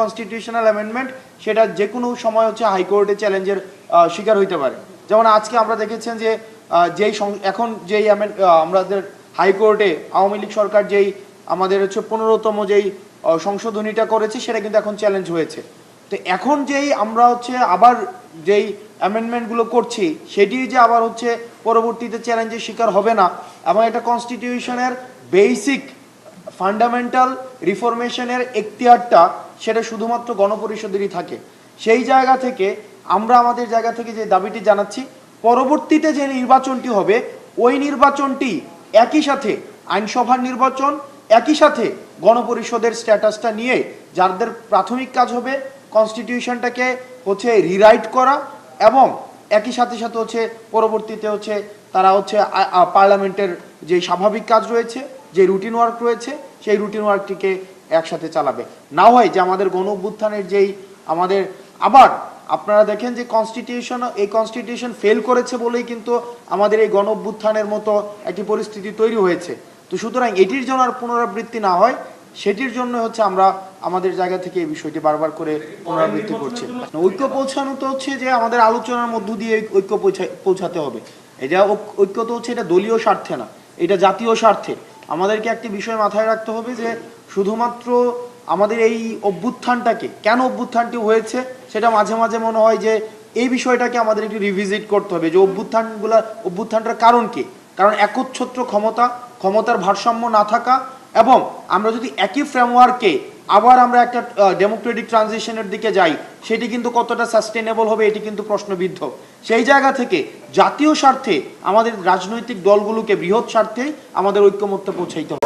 Constitutional amendment সেটা যে কোনো সময় হচ্ছে হাইকোর্টে চ্যালেঞ্জের শিকার হইতে পারে। যেমন আজকে আমরা দেখেছেন যে এখন যেই আমাদের হাইকোর্টে আওয়ামী লীগ সরকার যেই আমাদের হচ্ছে 15তম যেই সংশোধনীটা করেছে সেটা কিন্তু এখন চ্যালেঞ্জ হয়েছে। তো এখন যেই আমরা হচ্ছে আবার যেই অ্যামেন্ডমেন্টগুলো করছি সেটি যে আবার হচ্ছে পরবর্তীতে চ্যালেঞ্জের শিকার হবে না, এবং এটা কনস্টিটিউশনের বেসিক ফান্ডামেন্টাল রিফরমেশনের এখতিয়ারটা সেটা শুধুমাত্র গণপরিষদেরই থাকে। সেই জায়গা থেকে আমরা আমাদের জায়গা থেকে যে দাবিটি জানাচ্ছি, পরবর্তীতে যে নির্বাচনটি হবে ওই নির্বাচনটি একই সাথে আইনসভার নির্বাচন, একই সাথে গণপরিষদের স্ট্যাটাসটা নিয়ে যাদের প্রাথমিক কাজ হবে কনস্টিটিউশনটাকে হচ্ছে রিরাইট করা, এবং একই সাথে সাথে হচ্ছে পরবর্তীতে হচ্ছে তারা হচ্ছে পার্লামেন্টের যে স্বাভাবিক কাজ রয়েছে, যে রুটিন ওয়ার্ক রয়েছে সেই রুটিন ওয়ার্কটিকে একসাথে চালাবে। না হয় যে আমাদের গণ অভ্যুত্থানের যেই আমাদের আবার আপনারা দেখেন যে কনস্টিটিউশন ফেল করেছে বলেই কিন্তু আমাদের এই গণ অভ্যুত্থানের মতো একটি পরিস্থিতি তৈরি হয়েছে। তো সুতরাং এটির জন্য আর পুনরাবৃত্তি না হয় সেটির জন্য হচ্ছে আমরা আমাদের জায়গা থেকে এই বিষয়টি বারবার করে পুনরাবৃত্তি করছি। ঐক্য পৌঁছানো তো হচ্ছে যে আমাদের আলোচনার মধ্য দিয়ে ঐক্য পৌঁছাতে হবে। এটা ঐক্য তো হচ্ছে এটা দলীয় স্বার্থে না, এটা জাতীয় স্বার্থে। আমাদেরকে একটি বিষয় মাথায় রাখতে হবে যে শুধুমাত্র আমাদের এই অভ্যুত্থানটাকে কেন অভ্যুত্থানটি হয়েছে সেটা মাঝে মাঝে মনে হয় যে এই বিষয়টাকে আমাদের একটু রিভিজিট করতে হবে যে অভ্যুত্থানটার কারণ কি। কারণ একচ্ছত্র ক্ষমতার ভারসাম্য না থাকা, এবং আমরা যদি একই ফ্রেমওয়ার্কে আবার আমরা একটা ডেমোক্রেটিক ট্রানজিশনের দিকে যাই সেটি কিন্তু কতটা সাস্টেনেবল হবে এটি কিন্তু প্রশ্নবিদ্ধ। সেই জায়গা থেকে জাতীয় স্বার্থে আমাদের রাজনৈতিক দলগুলোকে বৃহৎ স্বার্থে আমাদের ঐক্যমত্যে পৌঁছাইতে হবে।